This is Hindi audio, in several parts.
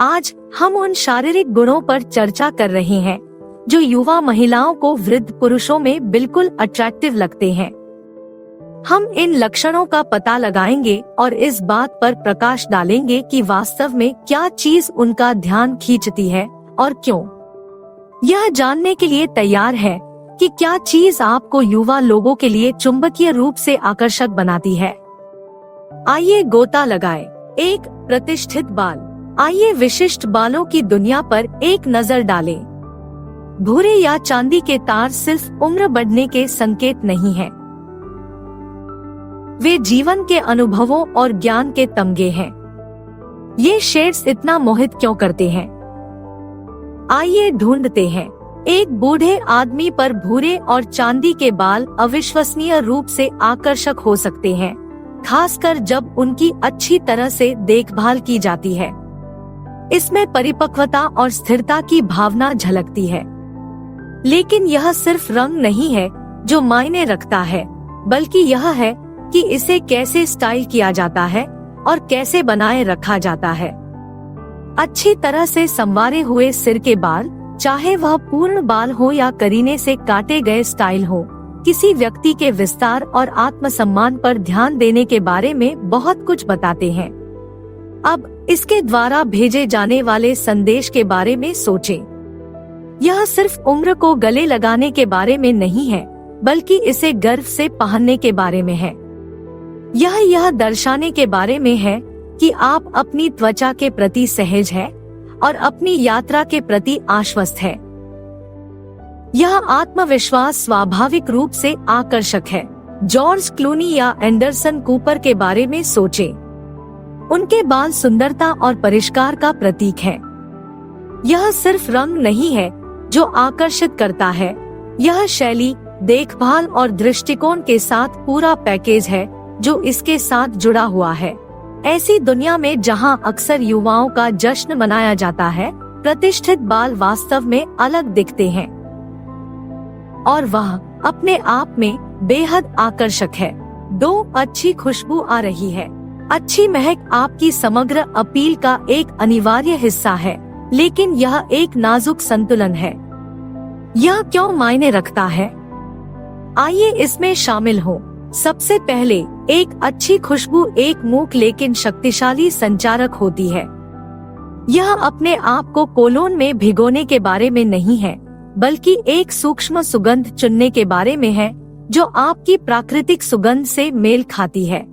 आज हम उन शारीरिक गुणों पर चर्चा कर रहे हैं जो युवा महिलाओं को वृद्ध पुरुषों में बिल्कुल अट्रैक्टिव लगते हैं। हम इन लक्षणों का पता लगाएंगे और इस बात पर प्रकाश डालेंगे कि वास्तव में क्या चीज उनका ध्यान खींचती है और क्यों। यह जानने के लिए तैयार है कि क्या चीज आपको युवा लोगों के लिए चुंबकीय रूप से आकर्षक बनाती है। आइए गोता लगाएं। एक प्रतिष्ठित बाल। आइए विशिष्ट बालों की दुनिया पर एक नजर डालें। भूरे या चांदी के तार सिर्फ उम्र बढ़ने के संकेत नहीं हैं। वे जीवन के अनुभवों और ज्ञान के तमगे हैं। ये शेड्स इतना मोहित क्यों करते हैं? आइए ढूंढते हैं। एक बूढ़े आदमी पर भूरे और चांदी के बाल अविश्वसनीय रूप से आकर्षक हो सकते हैं, खासकर जब उनकी अच्छी तरह से देखभाल की जाती है। इसमें परिपक्वता और स्थिरता की भावना झलकती है। लेकिन यह सिर्फ रंग नहीं है जो मायने रखता है, बल्कि यह है कि इसे कैसे स्टाइल किया जाता है और कैसे बनाए रखा जाता है। अच्छी तरह से संवारे हुए सिर के बाल, चाहे वह पूर्ण बाल हो या करीने से काटे गए स्टाइल हो, किसी व्यक्ति के विस्तार और आत्मसम्मान पर ध्यान देने के बारे में बहुत कुछ बताते हैं। अब इसके द्वारा भेजे जाने वाले संदेश के बारे में सोचें। यह सिर्फ उम्र को गले लगाने के बारे में नहीं है, बल्कि इसे गर्व से पहनने के बारे में है। यह दर्शाने के बारे में है कि आप अपनी त्वचा के प्रति सहज हैं और अपनी यात्रा के प्रति आश्वस्त हैं। यह आत्मविश्वास स्वाभाविक रूप से आकर्षक है। जॉर्ज क्लूनी या एंडरसन कूपर के बारे में सोचें। उनके बाल सुंदरता और परिष्कार का प्रतीक है। यह सिर्फ रंग नहीं है जो आकर्षित करता है, यह शैली, देखभाल और दृष्टिकोण के साथ पूरा पैकेज है जो इसके साथ जुड़ा हुआ है। ऐसी दुनिया में जहां अक्सर युवाओं का जश्न मनाया जाता है, प्रतिष्ठित बाल वास्तव में अलग दिखते हैं और वह अपने आप में बेहद आकर्षक है। 2. अच्छी खुशबू आ रही है। अच्छी महक आपकी समग्र अपील का एक अनिवार्य हिस्सा है, लेकिन यह एक नाजुक संतुलन है। यह क्यों मायने रखता है? आइए इसमें शामिल हो। सबसे पहले, एक अच्छी खुशबू एक मूक लेकिन शक्तिशाली संचारक होती है। यह अपने आप को कोलोन में भिगोने के बारे में नहीं है, बल्कि एक सूक्ष्म सुगंध चुनने के बारे में है जो आपकी प्राकृतिक सुगंध से मेल खाती है।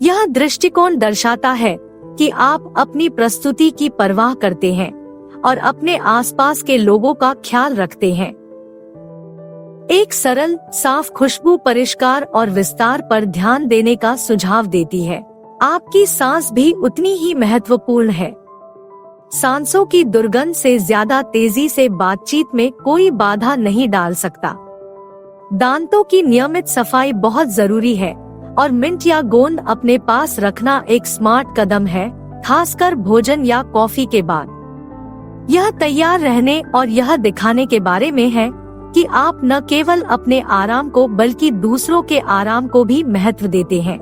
यह दृष्टिकोण दर्शाता है कि आप अपनी प्रस्तुति की परवाह करते हैं और अपने आसपास के लोगों का ख्याल रखते हैं। एक सरल, साफ खुशबू परिष्कार और विस्तार पर ध्यान देने का सुझाव देती है। आपकी सांस भी उतनी ही महत्वपूर्ण है। सांसों की दुर्गंध से ज्यादा तेजी से बातचीत में कोई बाधा नहीं डाल सकता। दांतों की नियमित सफाई बहुत जरूरी है और मिंट या गोंद अपने पास रखना एक स्मार्ट कदम है, खासकर भोजन या कॉफी के बाद। यह तैयार रहने और यह दिखाने के बारे में है कि आप न केवल अपने आराम को बल्कि दूसरों के आराम को भी महत्व देते हैं।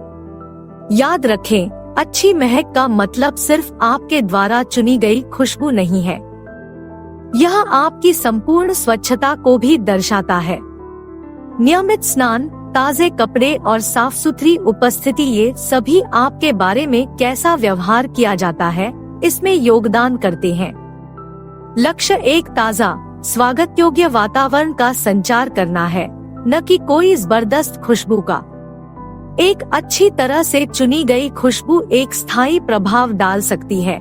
याद रखें, अच्छी महक का मतलब सिर्फ आपके द्वारा चुनी गई खुशबू नहीं है। यह आपकी संपूर्ण स्वच्छता को भी दर्शाता है। नियमित स्नान, ताजे कपड़े और साफ सुथरी उपस्थिति, ये सभी आपके बारे में कैसा व्यवहार किया जाता है इसमें योगदान करते हैं। लक्ष्य एक ताजा, स्वागत योग्य वातावरण का संचार करना है, न कि कोई जबरदस्त खुशबू का। एक अच्छी तरह से चुनी गई खुशबू एक स्थायी प्रभाव डाल सकती है,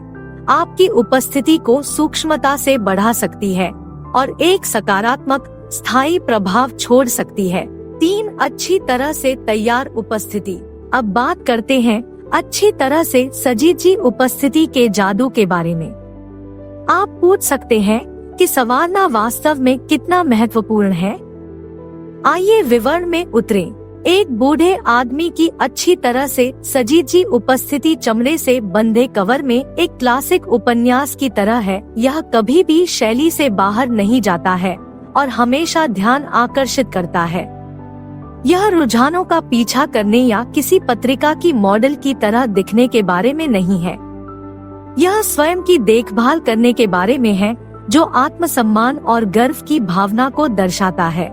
आपकी उपस्थिति को सूक्ष्मता से बढ़ा सकती है और एक सकारात्मक, स्थायी प्रभाव छोड़ सकती है। 3. अच्छी तरह से तैयार उपस्थिति। अब बात करते हैं अच्छी तरह से सजी उपस्थिति के जादू के बारे में। आप पूछ सकते हैं कि संवारना वास्तव में कितना महत्वपूर्ण है। आइए विवरण में उतरें। एक बूढ़े आदमी की अच्छी तरह से सजी उपस्थिति चमड़े से बंधे कवर में एक क्लासिक उपन्यास की तरह है। यह कभी भी शैली से बाहर नहीं जाता है और हमेशा ध्यान आकर्षित करता है। यह रुझानों का पीछा करने या किसी पत्रिका की मॉडल की तरह दिखने के बारे में नहीं है। यह स्वयं की देखभाल करने के बारे में है, जो आत्मसम्मान और गर्व की भावना को दर्शाता है।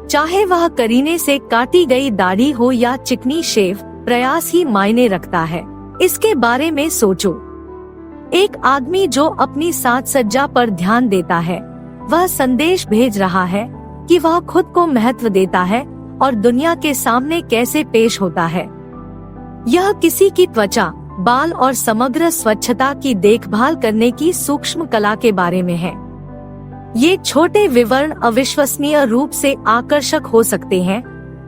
चाहे वह करीने से काटी गई दाढ़ी हो या चिकनी शेव, प्रयास ही मायने रखता है। इसके बारे में सोचो। एक आदमी जो अपनी साज सज्जा पर ध्यान देता है, वह संदेश भेज रहा है कि वह खुद को महत्व देता है और दुनिया के सामने कैसे पेश होता है। यह किसी की त्वचा, बाल और समग्र स्वच्छता की देखभाल करने की सूक्ष्म कला के बारे में है। ये छोटे विवरण अविश्वसनीय रूप से आकर्षक हो सकते हैं,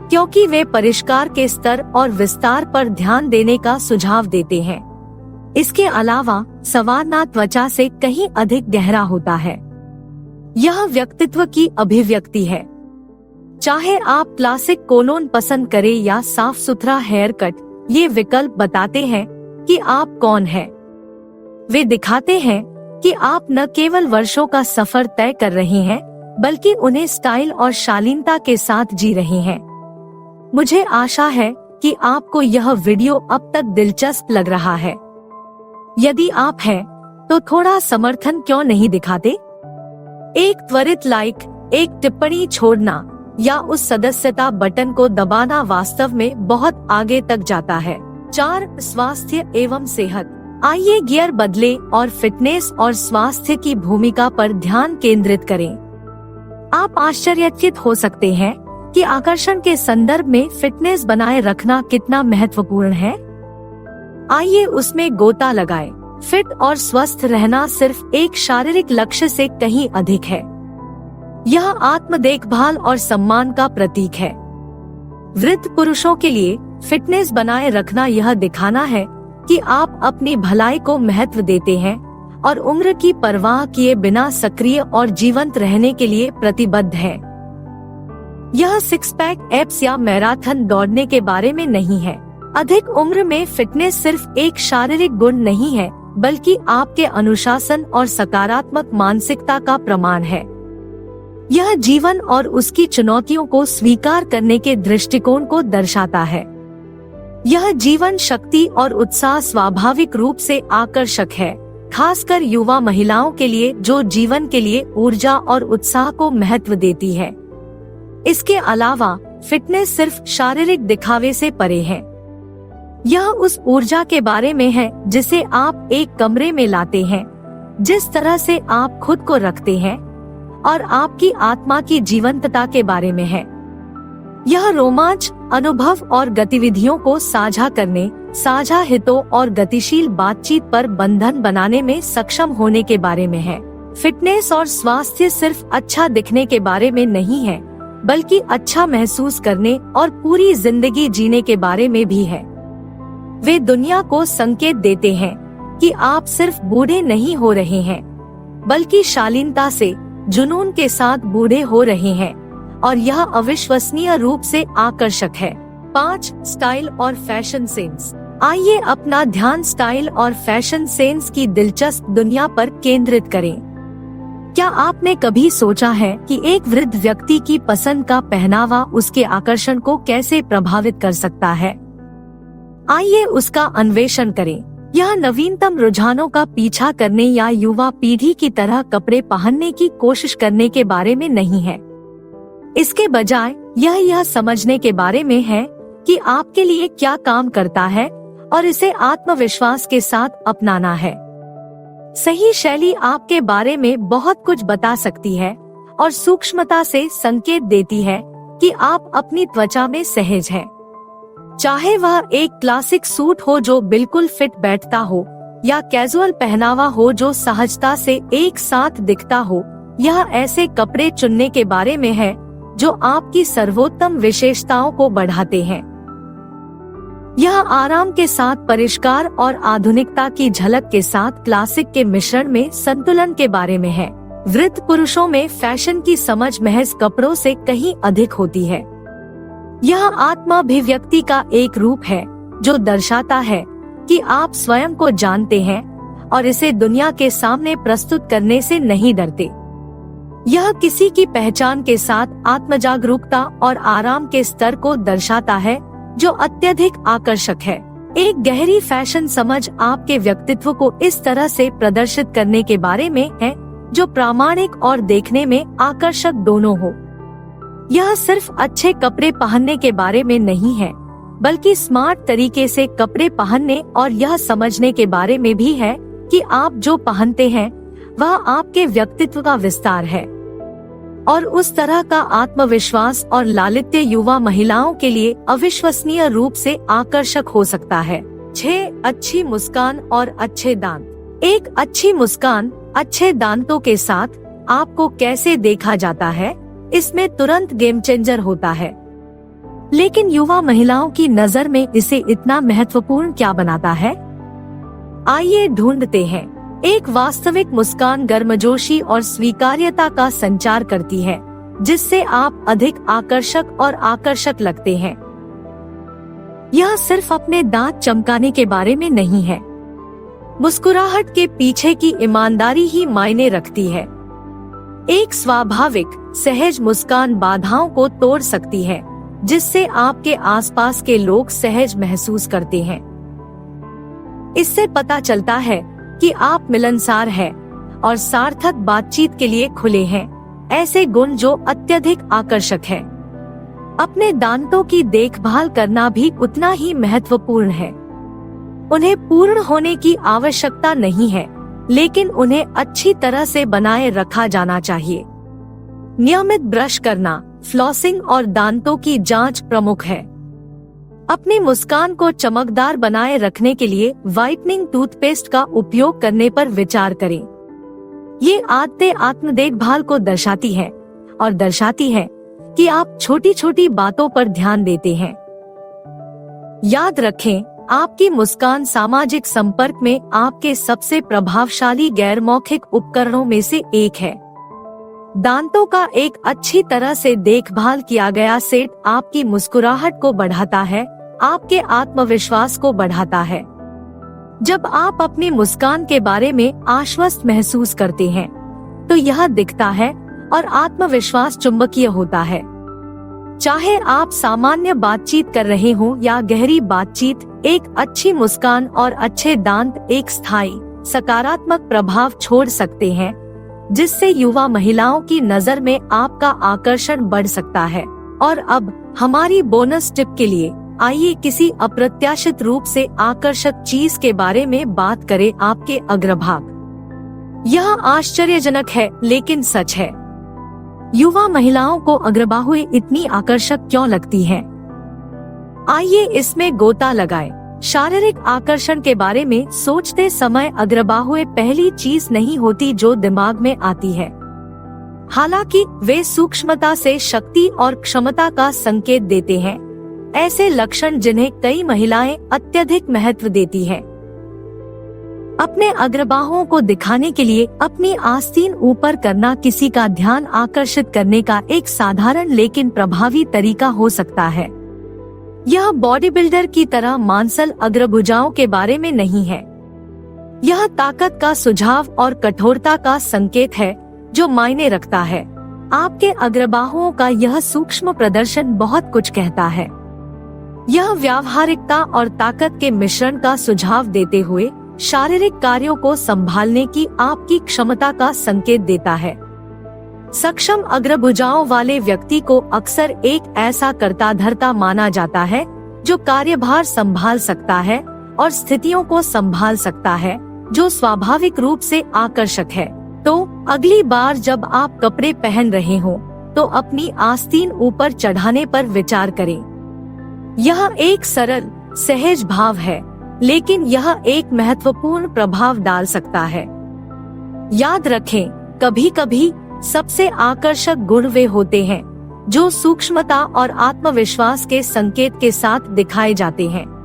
क्योंकि वे परिष्कार के स्तर और विस्तार पर ध्यान देने का सुझाव देते हैं। इसके अलावा संवारना त्वचा से कहीं अधिक गहरा होता है। यह व्यक्तित्व की अभिव्यक्ति है। चाहे आप क्लासिक कोलोन पसंद करें या साफ सुथरा हेयर कट, ये विकल्प बताते हैं कि आप कौन हैं। वे दिखाते हैं कि आप न केवल वर्षों का सफर तय कर रहे हैं, बल्कि उन्हें स्टाइल और शालीनता के साथ जी रहे हैं। मुझे आशा है कि आपको यह वीडियो अब तक दिलचस्प लग रहा है। यदि आप हैं, तो थोड़ा समर्थन क्यों नहीं दिखाते? एक त्वरित लाइक, एक टिप्पणी छोड़ना या उस सदस्यता बटन को दबाना वास्तव में बहुत आगे तक जाता है। 4. स्वास्थ्य एवं सेहत। आइए गियर बदले और फिटनेस और स्वास्थ्य की भूमिका पर ध्यान केंद्रित करें। आप आश्चर्यचकित हो सकते हैं कि आकर्षण के संदर्भ में फिटनेस बनाए रखना कितना महत्वपूर्ण है। आइए उसमें गोता लगाएं। फिट और स्वस्थ रहना सिर्फ एक शारीरिक लक्ष्य से कहीं अधिक है। यह आत्म देखभाल और सम्मान का प्रतीक है। वृद्ध पुरुषों के लिए फिटनेस बनाए रखना यह दिखाना है कि आप अपनी भलाई को महत्व देते हैं और उम्र की परवाह किए बिना सक्रिय और जीवंत रहने के लिए प्रतिबद्ध हैं। यह 6 पैक एब्स या मैराथन दौड़ने के बारे में नहीं है। अधिक उम्र में फिटनेस सिर्फ एक शारीरिक गुण नहीं है, बल्कि आपके अनुशासन और सकारात्मक मानसिकता का प्रमाण है। यह जीवन और उसकी चुनौतियों को स्वीकार करने के दृष्टिकोण को दर्शाता है। यह जीवन शक्ति और उत्साह स्वाभाविक रूप से आकर्षक है, खासकर युवा महिलाओं के लिए जो जीवन के लिए ऊर्जा और उत्साह को महत्व देती है। इसके अलावा फिटनेस सिर्फ शारीरिक दिखावे से परे है। यह उस ऊर्जा के बारे में है जिसे आप एक कमरे में लाते हैं, जिस तरह से आप खुद को रखते हैं, और आपकी आत्मा की जीवंतता के बारे में है। यह रोमांच, अनुभव और गतिविधियों को साझा करने, साझा हितों और गतिशील बातचीत पर बंधन बनाने में सक्षम होने के बारे में है। फिटनेस और स्वास्थ्य सिर्फ अच्छा दिखने के बारे में नहीं है, बल्कि अच्छा महसूस करने और पूरी जिंदगी जीने के बारे में भी है। वे दुनिया को संकेत देते हैं कि आप सिर्फ बूढ़े नहीं हो रहे हैं, बल्कि शालीनता से, जुनून के साथ बूढ़े हो रहे हैं, और यह अविश्वसनीय रूप से आकर्षक है। 5. स्टाइल और फैशन सेंस। आइए अपना ध्यान स्टाइल और फैशन सेंस की दिलचस्प दुनिया पर केंद्रित करें। क्या आपने कभी सोचा है कि एक वृद्ध व्यक्ति की पसंद का पहनावा उसके आकर्षण को कैसे प्रभावित कर सकता है? आइए उसका अन्वेषण करें। यह नवीनतम रुझानों का पीछा करने या युवा पीढ़ी की तरह कपड़े पहनने की कोशिश करने के बारे में नहीं है। इसके बजाय यह समझने के बारे में है कि आपके लिए क्या काम करता है और इसे आत्मविश्वास के साथ अपनाना है। सही शैली आपके बारे में बहुत कुछ बता सकती है और सूक्ष्मता से संकेत देती है कि आप अपनी त्वचा में सहज हैं। चाहे वह एक क्लासिक सूट हो जो बिल्कुल फिट बैठता हो, या कैजुअल पहनावा हो जो सहजता से एक साथ दिखता हो, यह ऐसे कपड़े चुनने के बारे में है जो आपकी सर्वोत्तम विशेषताओं को बढ़ाते हैं। यह आराम के साथ परिष्कार और आधुनिकता की झलक के साथ क्लासिक के मिश्रण में संतुलन के बारे में है। वृद्ध पुरुषों में फैशन की समझ महज कपड़ों से कहीं अधिक होती है। यह आत्माभिव्यक्ति का एक रूप है जो दर्शाता है कि आप स्वयं को जानते हैं और इसे दुनिया के सामने प्रस्तुत करने से नहीं डरते। यह किसी की पहचान के साथ आत्मजागरूकता और आराम के स्तर को दर्शाता है जो अत्यधिक आकर्षक है। एक गहरी फैशन समझ आपके व्यक्तित्व को इस तरह से प्रदर्शित करने के बारे में है जो प्रामाणिक और देखने में आकर्षक दोनों हो। यह सिर्फ अच्छे कपड़े पहनने के बारे में नहीं है, बल्कि स्मार्ट तरीके से कपड़े पहनने और यह समझने के बारे में भी है कि आप जो पहनते हैं वह आपके व्यक्तित्व का विस्तार है। और उस तरह का आत्मविश्वास और लालित्य युवा महिलाओं के लिए अविश्वसनीय रूप से आकर्षक हो सकता है। 6. अच्छी मुस्कान और अच्छे दांत। एक अच्छी मुस्कान अच्छे दांतों के साथ आपको कैसे देखा जाता है, इसमें तुरंत गेम चेंजर होता है। लेकिन युवा महिलाओं की नजर में इसे इतना महत्वपूर्ण क्या बनाता है? आइए ढूंढते हैं। एक वास्तविक मुस्कान गर्मजोशी और स्वीकार्यता का संचार करती है, जिससे आप अधिक आकर्षक लगते हैं। यह सिर्फ अपने दांत चमकाने के बारे में नहीं है। मुस्कुराहट के पीछे की ईमानदारी ही मायने रखती है। एक स्वाभाविक, सहज मुस्कान बाधाओं को तोड़ सकती है, जिससे आपके आसपास के लोग सहज महसूस करते हैं। इससे पता चलता है कि आप मिलनसार हैं और सार्थक बातचीत के लिए खुले हैं। ऐसे गुण जो अत्यधिक आकर्षक है। अपने दांतों की देखभाल करना भी उतना ही महत्वपूर्ण है। उन्हें पूर्ण होने की आवश्यकता नहीं है, लेकिन उन्हें अच्छी तरह से बनाए रखा जाना चाहिए। नियमित ब्रश करना, फ्लॉसिंग और दांतों की जांच प्रमुख है। अपनी मुस्कान को चमकदार बनाए रखने के लिए व्हाइटनिंग टूथपेस्ट का उपयोग करने पर विचार करें। ये आदतें आत्म देखभाल को दर्शाती है और दर्शाती है कि आप छोटी छोटी बातों पर ध्यान देते हैं। याद रखें, आपकी मुस्कान सामाजिक संपर्क में आपके सबसे प्रभावशाली गैर मौखिक उपकरणों में से एक है। दांतों का एक अच्छी तरह से देखभाल किया गया सेट आपकी मुस्कुराहट को बढ़ाता है, आपके आत्मविश्वास को बढ़ाता है। जब आप अपनी मुस्कान के बारे में आश्वस्त महसूस करते हैं, तो यह दिखता है और आत्मविश्वास चुंबकीय होता है। चाहे आप सामान्य बातचीत कर रहे हों या गहरी बातचीत, एक अच्छी मुस्कान और अच्छे दांत एक स्थायी, सकारात्मक प्रभाव छोड़ सकते हैं, जिससे युवा महिलाओं की नजर में आपका आकर्षण बढ़ सकता है। और अब हमारी बोनस टिप के लिए आइए किसी अप्रत्याशित रूप से आकर्षक चीज के बारे में बात करें, आपके अग्रभाग। यह आश्चर्यजनक है लेकिन सच है। युवा महिलाओं को अग्रबाहुएं इतनी आकर्षक क्यों लगती हैं? आइए इसमें गोता लगाएं। शारीरिक आकर्षण के बारे में सोचते समय अग्रबाहुएं पहली चीज नहीं होती जो दिमाग में आती है। हालांकि वे सूक्ष्मता से शक्ति और क्षमता का संकेत देते हैं, ऐसे लक्षण जिन्हें कई महिलाएं अत्यधिक महत्व देती हैं। अपने अग्रबाहुओं को दिखाने के लिए अपनी आस्तीन ऊपर करना किसी का ध्यान आकर्षित करने का एक साधारण लेकिन प्रभावी तरीका हो सकता है। यह बॉडी बिल्डर की तरह मांसल अग्रभुजाओं के बारे में नहीं है। यह ताकत का सुझाव और कठोरता का संकेत है जो मायने रखता है। आपके अग्रबाहुओं का यह सूक्ष्म प्रदर्शन बहुत कुछ कहता है। यह व्यावहारिकता और ताकत के मिश्रण का सुझाव देते हुए शारीरिक कार्यों को संभालने की आपकी क्षमता का संकेत देता है। सक्षम अग्रभुजाओं वाले व्यक्ति को अक्सर एक ऐसा कर्ता धर्ता माना जाता है जो कार्यभार संभाल सकता है और स्थितियों को संभाल सकता है, जो स्वाभाविक रूप से आकर्षक है। तो अगली बार जब आप कपड़े पहन रहे हो, तो अपनी आस्तीन ऊपर चढ़ाने पर विचार करें। यह एक सरल, सहज भाव है, लेकिन यह एक महत्वपूर्ण प्रभाव डाल सकता है। याद रखें, कभी कभी सबसे आकर्षक गुण वे होते हैं जो सूक्ष्मता और आत्मविश्वास के संकेत के साथ दिखाए जाते हैं।